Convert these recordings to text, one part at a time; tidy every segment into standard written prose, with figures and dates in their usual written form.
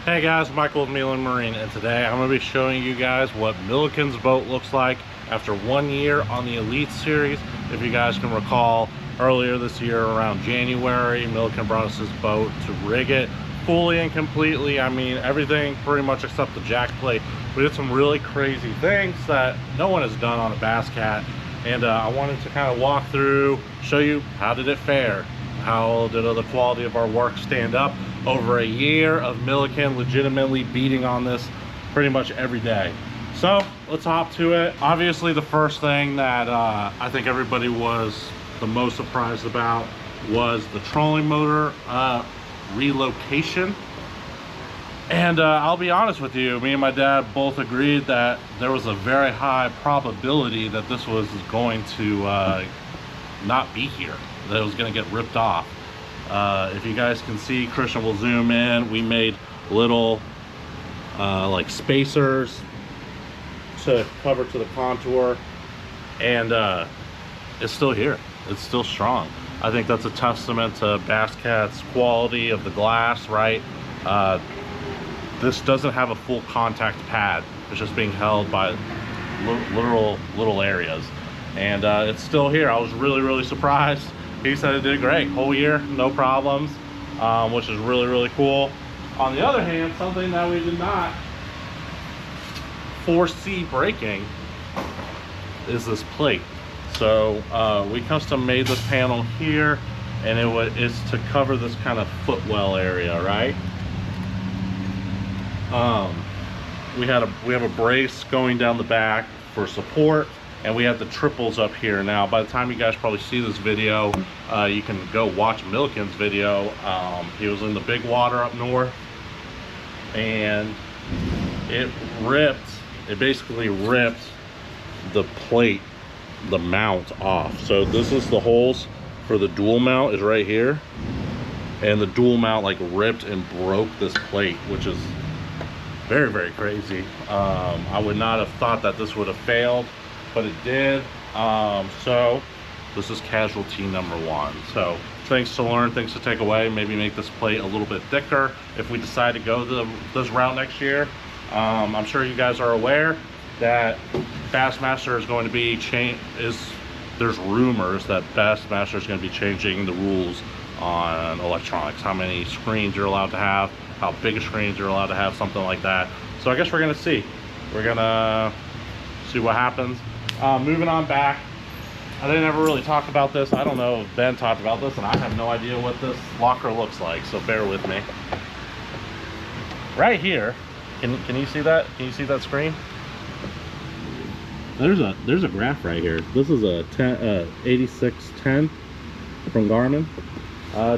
Hey guys, Michael with Milliken Marine, and today I'm going to be showing you guys what Millikens boat looks like after 1 year on the Elite Series. If you guys can recall, earlier this year around January, Milliken brought us his boat to rig it fully and completely. I mean, everything pretty much except the jack plate. We did some really crazy things that no one has done on a Bass Cat, and I wanted to kind of walk through, show you how did it fare, how did the quality of our work stand up over a year of Milliken legitimately beating on this pretty much every day. So let's hop to it. Obviously the first thing that I think everybody was the most surprised about was the trolling motor relocation. And I'll be honest with you, me and my dad both agreed that there was a very high probability that this was going to not be here, that it was going to get ripped off. If you guys can see, Christian will zoom in, we made little like spacers to cover to the contour, and it's still here, it's still strong. I think that's a testament to Bass Cat's quality of the glass, right? This doesn't have a full contact pad, it's just being held by literal little areas, and it's still here. I was really surprised. He said it did great, whole year, no problems, which is really cool. On the other hand, something that we did not foresee breaking is this plate. So we custom made this panel here, and it's to cover this kind of footwell area, right? We have a brace going down the back for support, and we have the triples up here. Now by the time you guys probably see this video, you can go watch Milliken's video. He was in the big water up north, and it basically ripped the plate, the mount off. So this is the holes for the dual mount is right here, and the dual mount like ripped and broke this plate, which is very crazy. I would not have thought that this would have failed, but it did. So this is casualty number one. So things to learn, things to take away. Maybe make this plate a little bit thicker if we decide to go this route next year. I'm sure you guys are aware that Bassmaster is going to be there's rumors that Bassmaster is going to be changing the rules on electronics, how many screens you're allowed to have, how big screens you're allowed to have, something like that. So I guess we're gonna see. We're gonna see what happens. Moving on back, I didn't ever really talk about this. I don't know if Ben talked about this, and I have no idea what this locker looks like, so bear with me. Right here, can you see that? Can you see that screen? There's a graph right here. This is a 8610 from Garmin,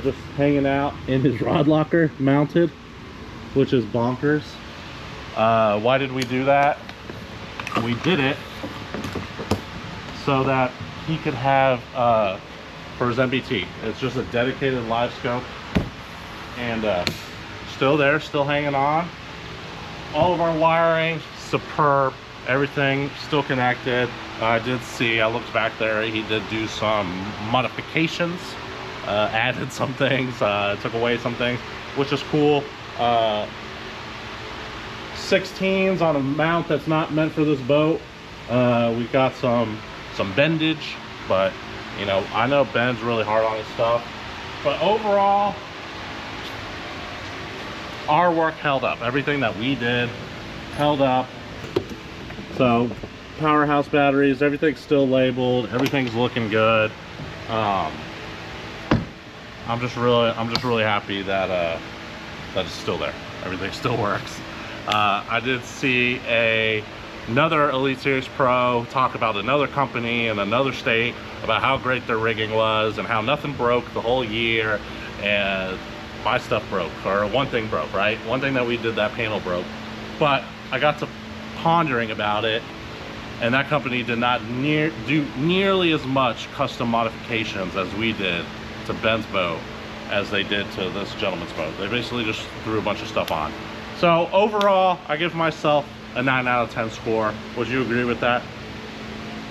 just hanging out in his rod locker, mounted, which is bonkers. Why did we do that? We did it so that he could have for his MBT. It's just a dedicated live scope, and still there, still hanging on. All of our wiring superb, everything still connected. I did see, I looked back there, he did do some modifications, added some things, took away some things, which is cool. 16s on a mount that's not meant for this boat. We got some bendage, but you know, I know Ben's really hard on his stuff, but overall our work held up. Everything that we did held up. So powerhouse batteries, everything's still labeled, everything's looking good. I'm just really happy that it's still there. Everything still works. I did see another Elite Series Pro talk about another company in another state about how great their rigging was and how nothing broke the whole year, and my stuff broke, or one thing broke, right? One thing that we did, that panel broke. But I got to pondering about it, and that company did not do nearly as much custom modifications as we did to Ben's boat as they did to this gentleman's boat. They basically just threw a bunch of stuff on. So overall, I give myself a 9 out of 10 score. Would you agree with that?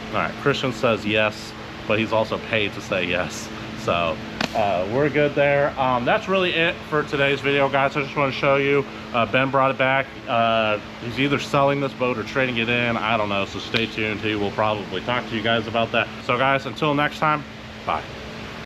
All right, Christian says yes, but he's also paid to say yes. So we're good there. That's really it for today's video, guys. I just want to show you, Ben brought it back. He's either selling this boat or trading it in, I don't know, so stay tuned. He will probably talk to you guys about that. So guys, until next time, bye.